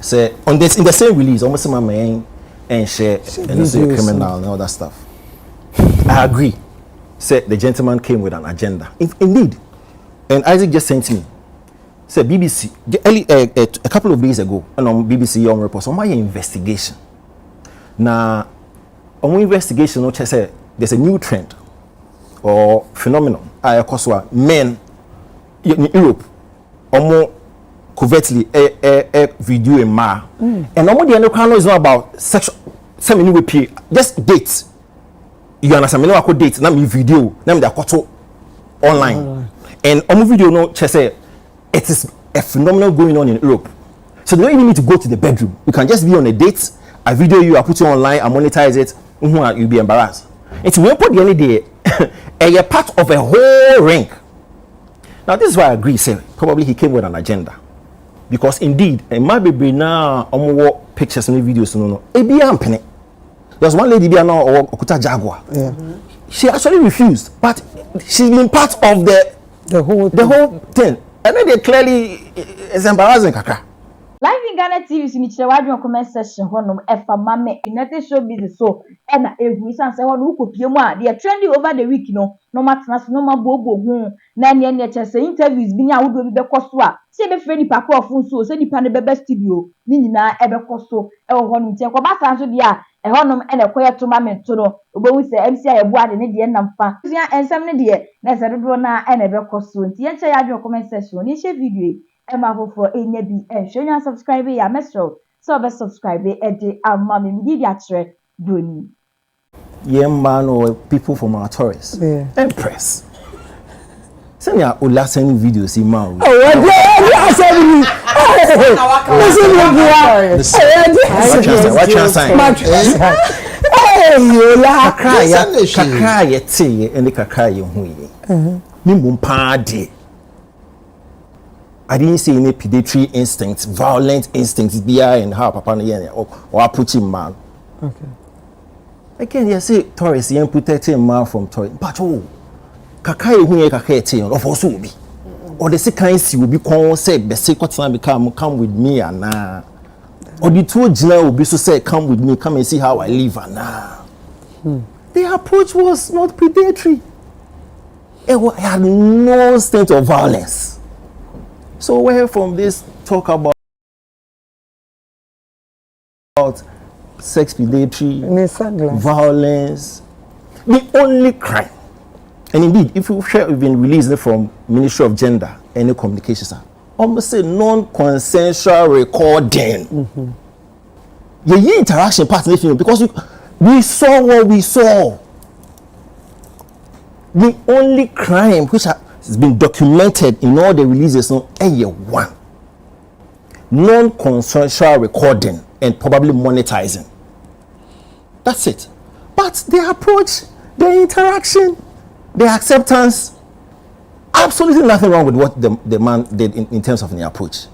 Say on this in the same release, almost my man and share and say criminal and all that stuff. I agree. Say the gentleman came with an agenda. Indeed. And Isaac just sent me. Say BBC a couple of days ago, and on BBC Young Report, on my investigation. Now, on investigation, no say there's a new trend or phenomenon. I men in Europe, more covertly a video in ma, and the other is not about sexual. Some new pay just dates. You understand? Me no ako date. Na me video. Na me da koto online. And video no say it is a phenomenon going on in Europe. So you don't even need to go to the bedroom. You can just be on a date. I video you, I put you online, I monetize it. You'll be embarrassed. It's when put the any day. A part of a whole ring. Now this is why I agree. Say probably he came with an agenda, because indeed, and my baby now pictures and videos no. There's one lady there now or Okuta Jaguar. Yeah. She actually refused, but she's been part of the whole thing. And then they clearly is embarrassing kaka. Live in Ghana TV so nichire wadwon comment section honom efa mame United Showbiz so e na egu san se hono ukopie mu a they trending over the week no matena so no mabobo hu na ne chese interviews bi ni awodo bi bekoso a se be free nipa ko ofun so se nipa ne bebe studio ni nyina e bekoso e wo hono ntia ko ba san so dia e honom e na koye to mame to no obowu se MC ayebu ade ne de namfa tia ensem ne de na se dodo na e na bekoso ntia nche ya wadwon comment section ni share video Emma for enya bi show you subscribe ya metro so be subscribe e amami mi dia chere doni Man or people from our tourists Empress send ya ulasen videos in man what you saying kakra ye tie and kakra ye hu yi ni mumpa de I didn't see any predatory instincts, violent instincts behind how Papa or approaching man. Okay. Again, you say Taurus, you protecting man from Taurus. But Kakai who you Kakai of also be. Or the second will be concept, the second time come with me and now. Or the two general will be so say, come with me, come and see how I live and now. The approach was not predatory. It had no state of violence. So where from this talk about sex predatory, violence, the only crime, and indeed, if you share been released from Ministry of Gender and Communications, almost say non-consensual recording. Your interaction part of the film, because we saw what we saw. The only crime which has been documented in all the releases no one non-consensual recording and probably monetizing. That's it. But the approach, the interaction, the acceptance, absolutely nothing wrong with what the man did in terms of the approach.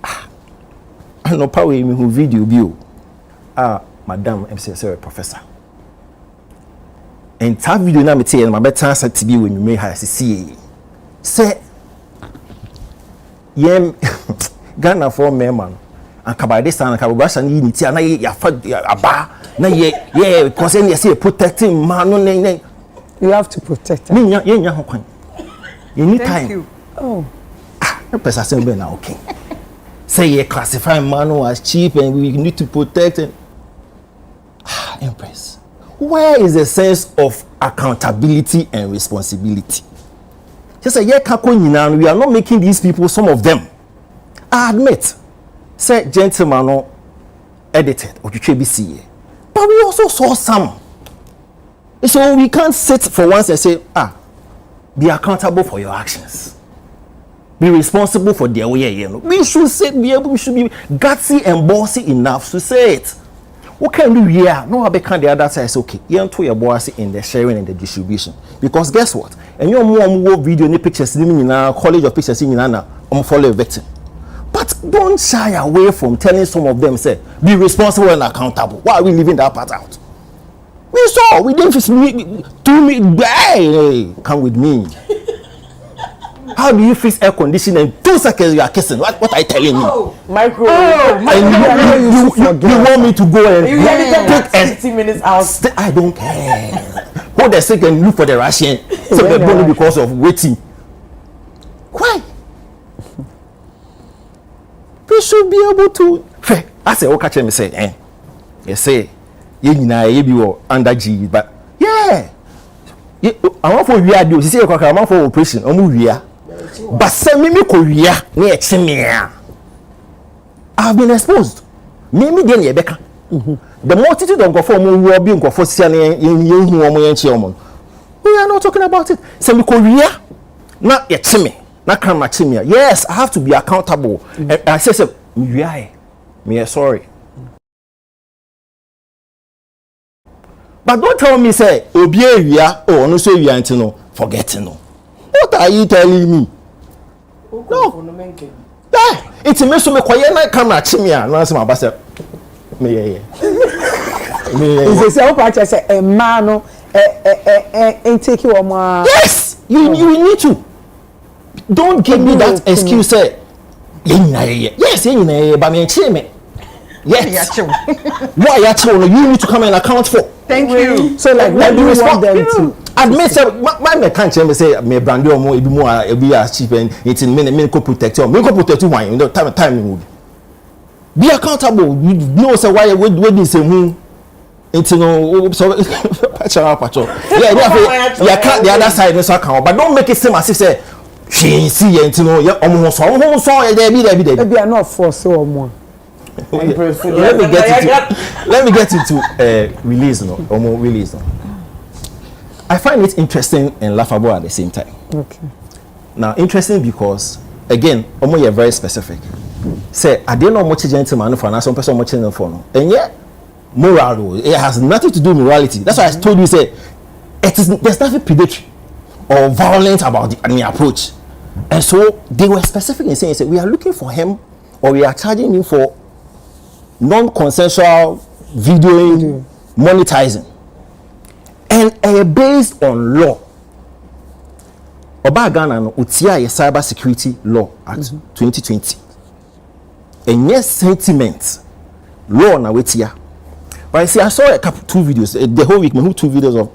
I know power me who video view Madam MCSR professor. And that video na me tell my better answer to be when you make her see say Ghana for me man and kabade stand and kabasha ni unity na ya aba na ye because you say protecting man no you have to protect her. Me nya ho kwan you need time. You. Oh no person say be na okay say you classify man as cheap and we need to protect him. Empress, where is the sense of accountability and responsibility? Just say, we are not making these people, some of them. I admit, say, gentlemen, no edited, or you but we also saw some. So we can't sit for once and say, be accountable for your actions. Be responsible for their way. We should say, we should be gutsy and bossy enough to say it. What can we do here? No, I can't. The other side is okay. You to your boss in the sharing and the distribution. Because guess what? And you're more video, any pictures, in college of pictures in Nana, follow a victim. But don't shy away from telling some of them, say, be responsible and accountable. Why are we leaving that part out? We saw, we didn't 2 minutes, hey, come with me. How do you fix air conditioning in 2 seconds you are kissing? What are you telling me? Micro. And you want me to go and take 60 minutes out. I don't care. Hold a second and look for the Russian. So they're going because of waiting. Why? We should be able to. I say, catch me say, you say, you be under G, but yeah. I want for real do. You see, I want for operation. I'm real. But send me Korea near Chimia. I've been exposed. Maybe then you better. The multitude of Goform will be in Goforsian in we are not talking about it. Send me Korea. Not yet Chimmy. Not come at Chimia. Yes, I have to be accountable. I say, me sorry. But don't tell me, say, Obia, oh, no, so you ain't no, forgetting no. What are you telling me? No. It's a mess of me, quiet, come at Chimia, no, answer my bastard. Me, it's a part I say, a man, and take you on my. Yes, you need to. Don't give me that excuse, say, yes, but me, Chimmy. Yes. Why you need to come and account for? Thank you. So like what do you want them to admit my can't say me brand more be as cheap and it's in many co protect you. Me co protect you one time be accountable. You know say why we say who it's no so pacho. Yeah, can't the other side no so account but don't make it seem as if say she see you know you almost so there be are not for so more. Let me get into release no or more release no. I find it interesting and laughable at the same time. Okay. Now interesting because again, you're very specific. Say I didn't know much gentleman for now, some person much for no. And yet moral it has nothing to do with morality. That's why I told you say there's nothing predatory or violent about the approach. And so they were specific in saying we are looking for him or we are charging him for non-consensual videoing, monetizing, and based on law. Oba Ghana no utia ye Cyber Security Law Act 2020. And yes, sentiment law na wetia. But I see, I saw two videos the whole week. Me 2 videos of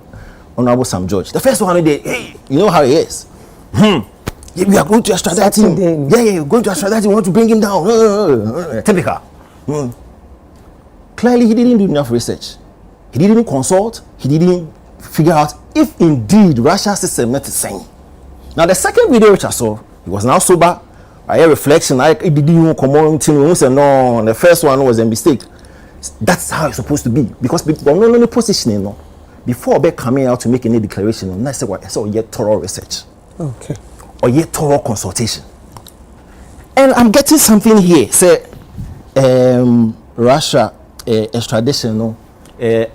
Honorable Sam George. The first one, hey, you know how he is. Yeah, we are going to extradite him. Yeah, we're going to extradite him. We want to bring him down. Typical. Clearly, he didn't do enough research. He didn't consult. He didn't figure out if indeed Russia's system met the same. Now, the second video which I saw, he was now sober. I had reflection. I didn't even come on to say no. The first one was a mistake. That's how it's supposed to be because no positioning no. Before they coming out to make any declaration, I said what I saw yet thorough research. Okay. Or yet thorough consultation. And I'm getting something here. Say, Russia. Extradition no it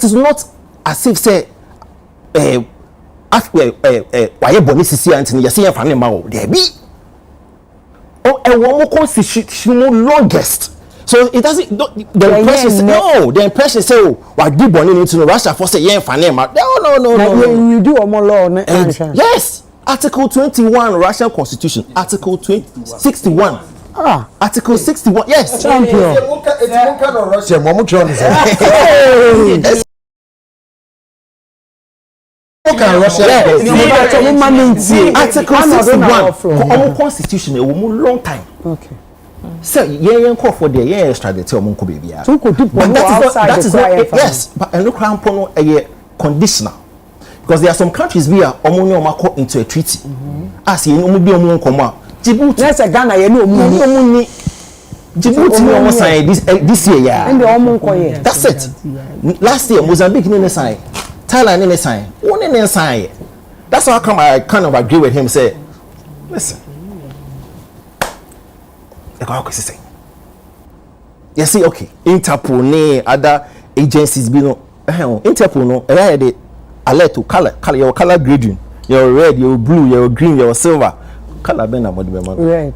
is not as if say why boni sisi antini yesi yan fane ma o there be one more constitution longest so it doesn't the impression say oh why do boni into Russia for say yan fane ma no you do more law yes Article 21 Russian Constitution Article 61 Article 61. Yes. Champion. It's one kind of Russia. Article 61. Constitution. A long time. Okay. So yeah, call for the yeah extradite baby. That is not yes, but and look around a conditional because there are some countries where omo into a treaty. As you know, be omo Djibouti. Let's say Ghana, you know, Djibouti almost signed this year, yeah. And the almost that's it. Last year, Mozambique didn't sign, Thailand didn't sign, one didn't sign. That's how come I kind of agree with him. Say, listen, you see, okay, Interpol, other agencies, Interpol, no, the alert to color, your color grading, your red, your blue, your green, your silver. Color ben about the red.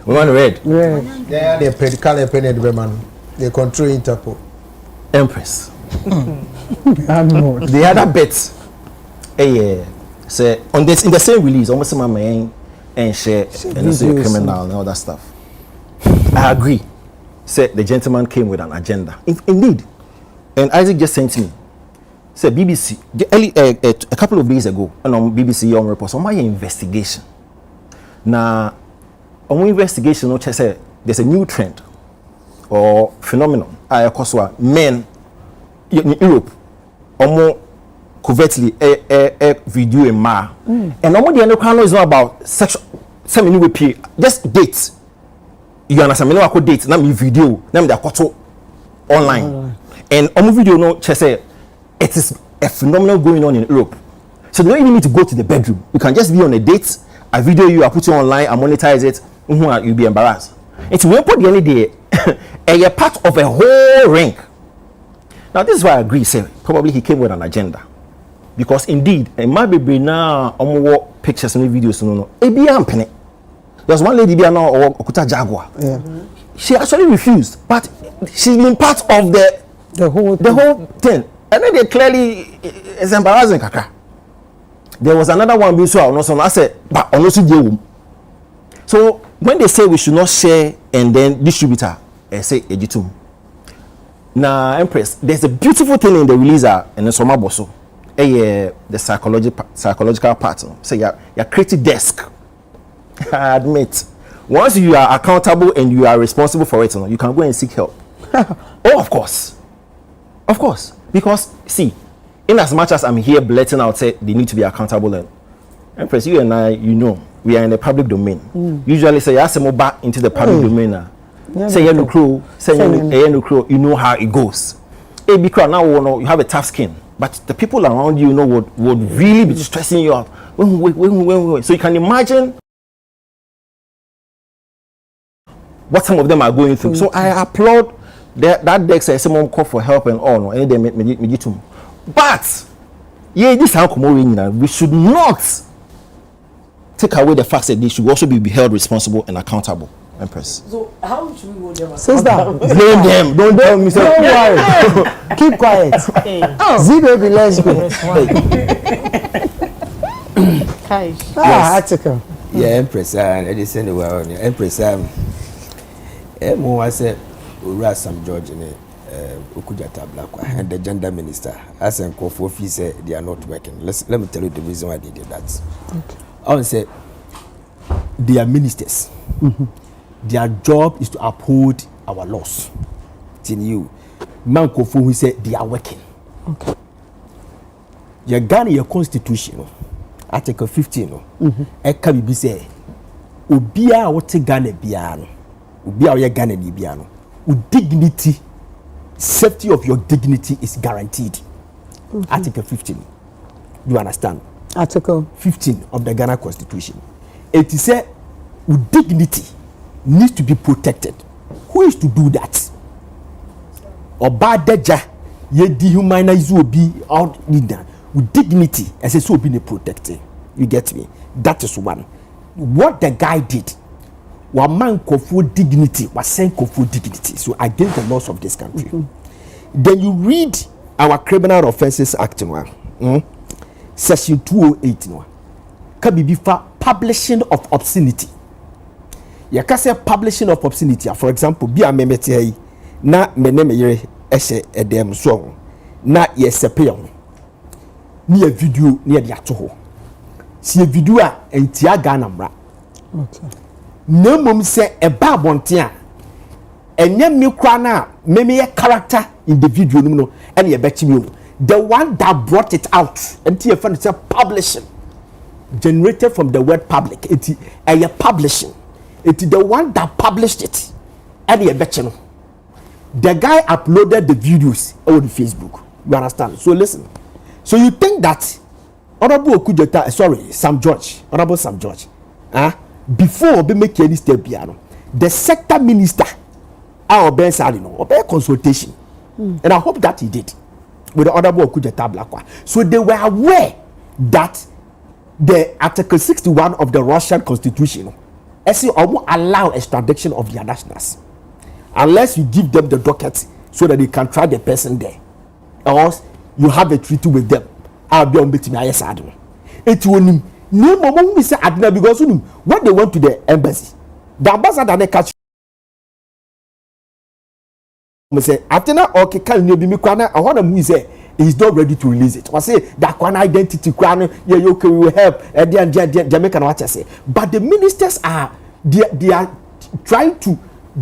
We want red. Yeah, they pay the color pen the man. They control Interpol. Empress. The other bets. Say on this in the same release, almost my man and share and say criminal and all that stuff. I agree. Say the gentleman came with an agenda. Indeed. And Isaac just sent me. Say BBC a couple of days ago, and on BBC on report, on my investigation. Now, on my investigation, no say there's a new trend or phenomenon. I men in Europe, more covertly a video in ma, and the end is not about sexual. Some new just dates. You understand? Me no date. Na me video. Na me da online. And video no say it is a phenomenon going on in Europe. So you don't even need to go to the bedroom. You can just be on a date, a video you are putting online and monetize it. You'll be embarrassed. It's when put the any day a part of a whole ring. Now this is why I agree. Say probably he came with an agenda, because indeed, in my baby now, pictures and videos no. There's one lady there now or Okuta Jaguar. Yeah. She actually refused, but she's been part of the whole thing. And then they clearly it's embarrassing, kaka. There was another one being so I said, but honestly, so when they say we should not share and then distributor, I say ejitum. Now, Empress, there's a beautiful thing in the releaser and the Soma Bosso. The psychological part. Say your creative desk. I admit, once you are accountable and you are responsible for it, you can go and seek help. Oh, of course, because see, in as much as I'm here blurting out, say they need to be accountable. And Empress, you and I, we are in the public domain. Usually, say Asamoah back into the public domain. Say you know how it goes. Because now you have a tough skin, but the people around you would really be stressing you out. So you can imagine what some of them are going through. So I applaud that Dex says someone call for help and all. And they me too. But this we should not take away the fact that they should also be held responsible and accountable. Empress. So how should we hold them? Sister, blame them. Don't tell me. Don't worry. Keep quiet. Zero be lesbian. Article. Yeah, Empress. I just send it well. Empress. I said, we some George in Okujata Black and the gender minister. As and Kofi said they are not working. Let me tell you the reason why they did that. Okay. I would say they are ministers. Their job is to uphold our laws. You, man, Kofi who said they are working. Okay. Your Ghana, your constitution, Article 15. Can be say, Ubia what Ghana biano. Ubia Ghana biano. Dignity, safety of your dignity is guaranteed. Article 15. Do you understand? Article 15 of the Ghana Constitution. It is said dignity needs to be protected. Who is to do that? Oba deja ye dehumanize obi out leader with dignity as a so be protected. You get me? That is one. What the guy did, one man for dignity was sent for dignity. So against the laws of this country. Then you read our Criminal Offences Act section 208 can be for publishing of obscenity. You can say publishing of obscenity. For example, be a memete na meneme yere eshe edem so na ye sepeon ni a video ni de ato si a video a entia Ghana mra. Okay. Na mom se e ba bonte a enye me kwa na meme ye character in the video no and ye bechi me the one that brought it out and you find it publishing generated from the word public. It is publishing. It is the one that published it. And you bet you. The guy uploaded the videos on Facebook. You understand? So listen. So you think that Honorable Okujota, Sam George, Honorable Sam George, before we make any step piano, the sector minister, our Ben Salino, or consultation. And I hope that he did with the Honorable Okujota Blackwa. So they were aware that the Article 61 of the Russian Constitution allow extradition of their nationals unless you give them the docket so that they can try the person there, or else you have a treaty with them. I'll be on between. It will name mom we say adna because when they went to the embassy, the ambassador they catch me say Atena okay can you be me kwana I want to say he's not ready to release it. I say that kwana identity kwana yeah you okay we will help Jamaican what I say. But the ministers are they are trying to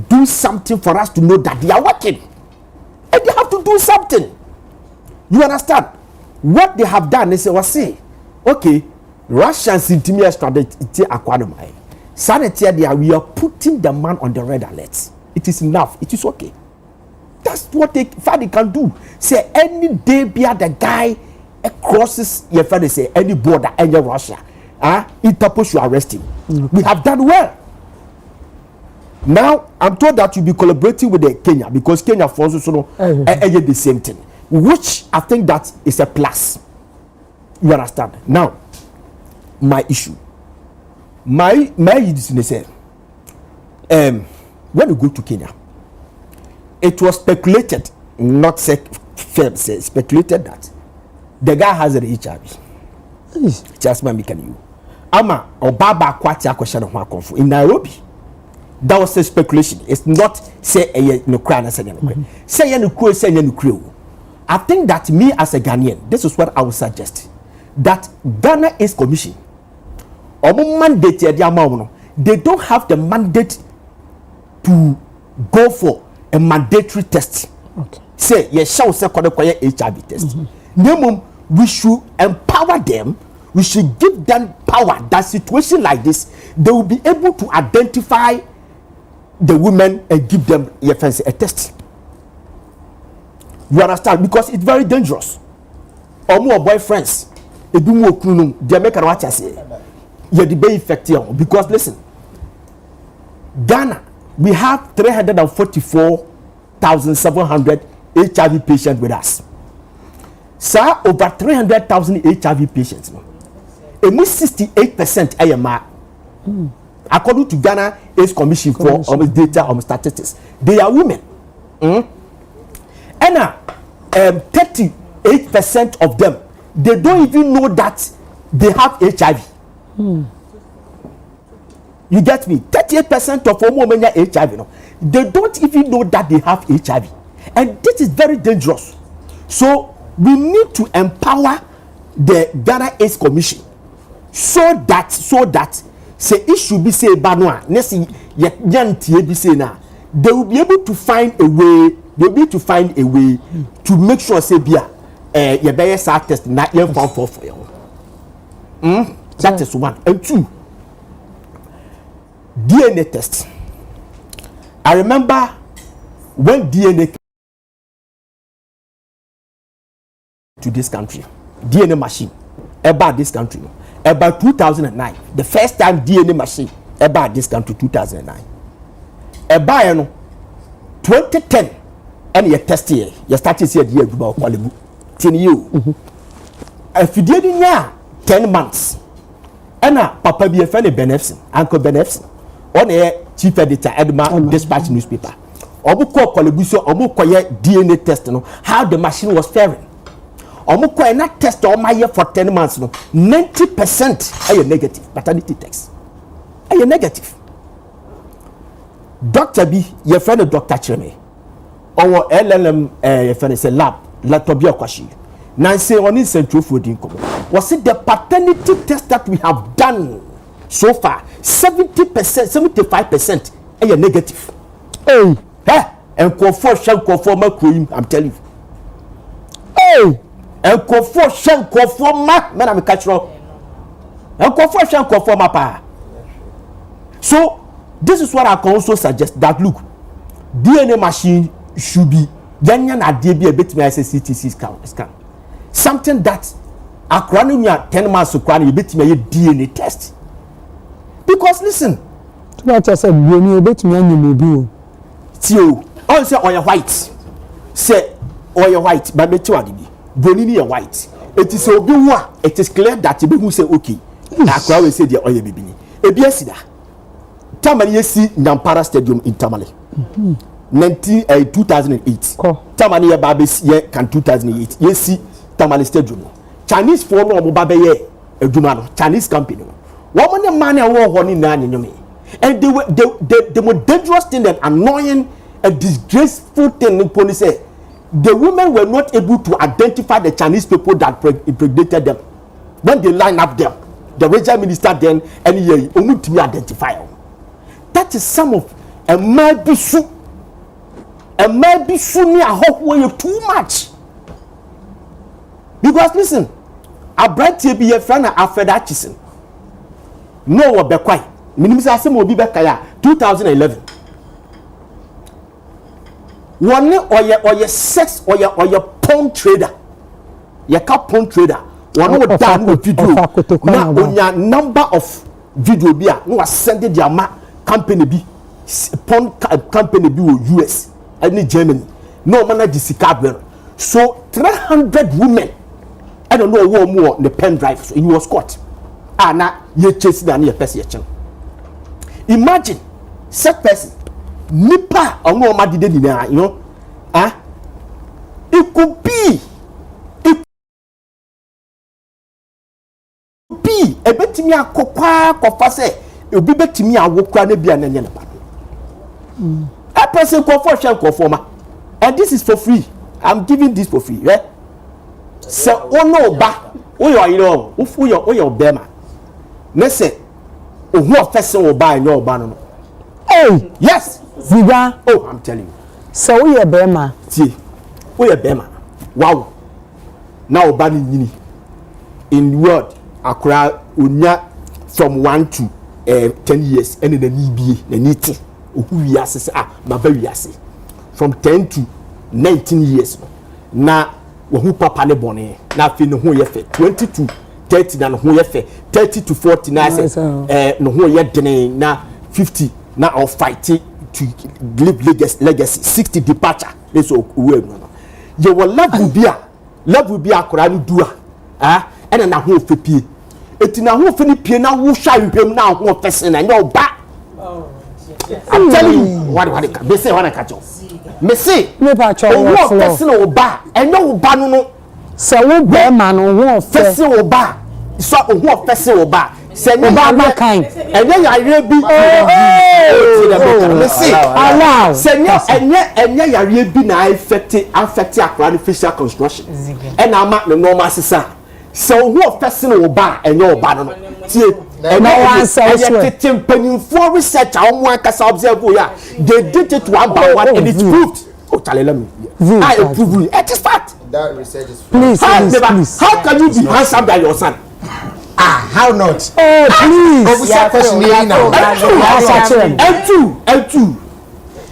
do something for us to know that they are working. And they have to do something. You understand? What they have done is say okay, Russians intimidate strategy acquire sanity there we are putting the man on the red alert. It is enough. It is okay. That's what they can do. Say any day be the guy crosses your friend say any border any Russia. Interpol should arrest him. We have done well. Now I'm told that you'll be collaborating with the Kenya because Kenya forces the same thing, which I think that is a plus. You understand? Now, my issue, my is say, when you go to Kenya, it was speculated, not speculated that the guy has the HIV. Just my you. Ama Obaba Kwatia question of my confu in Nairobi. That was a speculation. It's not say no cry say no cry say no cry. I think that me as a Ghanaian, this is what I would suggest. That Ghana is commission. Mandate they don't have the mandate to go for a mandatory test. Okay. Say yes, shall say HIV test. We should empower them. We should give them power. That situation like this, they will be able to identify the women and give them a test. You understand? Because it's very dangerous. Or more boyfriends, they do more kunum. They make what I say. You the be effective because listen, Ghana we have 344,700 HIV patients with us. Sir, over 300,000 HIV patients. And 68% AMR. According to Ghana AIDS Commission for data statistics, they are women. And 38% of them, they don't even know that they have HIV. You get me? 38% of women have HIV. No? They don't even know that they have HIV. And this is very dangerous. So we need to empower the Ghana AIDS Commission so that say it should be say banwa nesi yantie be say na they will be able to find a way to make sure say bia your better test na yen for you. That is one. And two, DNA test. I remember when DNA to this country, DNA machine about this country about 2009, the first time DNA machine about this country 2009. About 2010 and you test here, you started here the about quality 10 years. If you didn't 10 months, and Papa be a friend of Benefson, Uncle Benefson, on air chief editor Edma Dispatch newspaper. Obuko Kolibuso, Obuko DNA test, how the machine was faring. Omuko not test all my year for 10 months. 90% are negative. Paternity test. Are you negative? Dr. B, your friend of Dr. Cheme. Or LLM, your friend is a lab. Latobia Kwashi. Nancy on in Central Food Income. Was it the paternity test that we have done so far? 70%, 75% are negative. Hey, and conform shall conform a cream, I'm telling you. Hey! And conform shall conform my man, I'm a catcher. And conform shall conform my power. So, this is what I can also suggest that look, DNA machine should be then a bit me as a CTC scan. Something that a cranium 10 months to cranium bit me a DNA test. Because listen, what I said, when you bet me on your mobile. Tio, also or your white. Say or your white, but me too. Bonini are white. It is so be it is clear that you who say okay. I crowd say the oil baby. Ebiesida. Tamale see Nampara Stadium in Tamale. 2008. Tamale Babes year can 2008. Yes see Tamale Stadium. Chinese for no babe ye eduma no Chinese company no woman the man e wo ho ni na anyome and the most dangerous thing and annoying and disgraceful thing in police say the women were not able to identify the Chinese people that impregnated them when they line up them the regional minister then and he only to identify them. That is some of a maybe me I hope way too much because listen a bright be a friend after that chisen no what be quiet minimum Asamoah be back 2011 one or your sex or your porn trader your car porn trader one would done with video now on your number of video be no was sending their company be porn company be US and Germany no man the so 300 women I don't know what more the pen drive so he was caught now you chasing and your person imagine such person nipa ono ma dide ni na you know it could be e betimi akokwa kofa se obi betimi awokra na bia na nye na ba a person go for share conforma and this is for free I'm giving this for free eh so ono ba oyo you know oyo bema na se ohu ofese oba enyo oba no hey yes Ziga oh I'm telling you so we are bema wow now oba ni nyini in word akura unya from 1 to 10 years and the nibie na niti ohu wiase maba wiase from 10 to 19 years na wo papa ne bone na afi ne ho ye fe 20 to 30 na ho ye fe 30 to 40 na say no ho ye dene na 50 na or fight to live legacy 60 departure let's go no you will level be akora ni dua and na ho fe pie eti na ho fe ni pie na wo hwa mpem na ho person na nya oba I'm telling you what they say when I catch you me say me pa cho wo person oba enya oba no se wo be ma no wo person oba so wo person oba se ni oba kind enya yare bi me say allow se enya yare bi na affect akra ni facial construction and ama the normal sisa so wo person oba enya oba no tie and no one says for research how akasa observe ya they did it one by one and it's proved oh tell me I approve it is fact that research is please how can you be handsome than your son how not oh please officer question now and two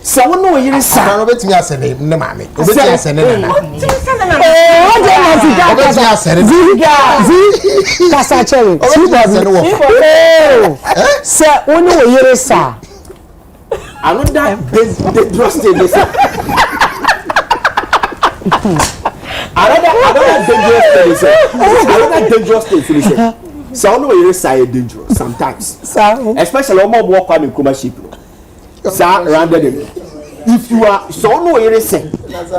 so we know you say no betimi asene ne mame obetimi asene na oh dey na obetimi asene kasa chere se oni wo yere sa another dangerous thing is another dangerous thing is so oni wo yere sa dangerous sometimes especially omo work on Nkrumah ship sa rounded if you are so no yere say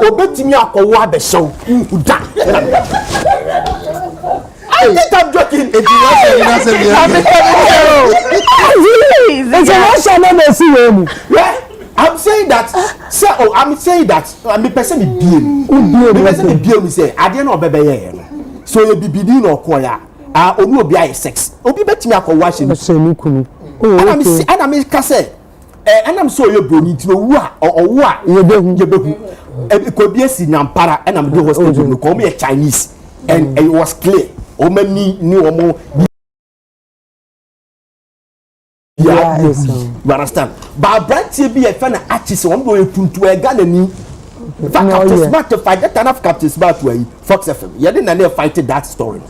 obetimi akowo abeshow uda I think I'm joking I'm saying that so I'm saying that I'm person be say ade na obebe ye no so you be bidin no koya onu obi aye sex obi betimi akowo ahye no and I'm say and I'm so you broni ti owu a owu a yebehu ko bi esi nyampara and I'm do hospital no ko me Chinese and it was clear o mani ni omo yeah you understand but branch be a fan artist one do epuntu e Ghana ni that fight that enough captains back to Fox FM you didn't never fight that story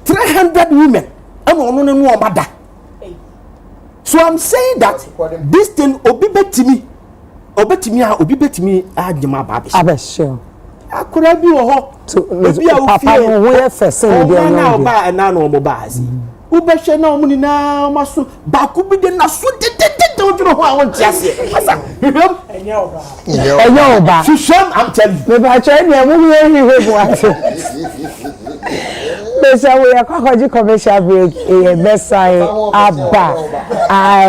300 women and no mother. So I'm saying that this thing obi betimi ajima babish abesho akura bi wo ho obi a papa no wo ye fese no de na ba na no mo ba asi ubehwe na omu ni na maso ba ku bi de na so de oduro ho a won ti ase asa enya oba I'm telling you me ba che ni emu ye hi bu ase Besa we are commercial break. A best sign abba.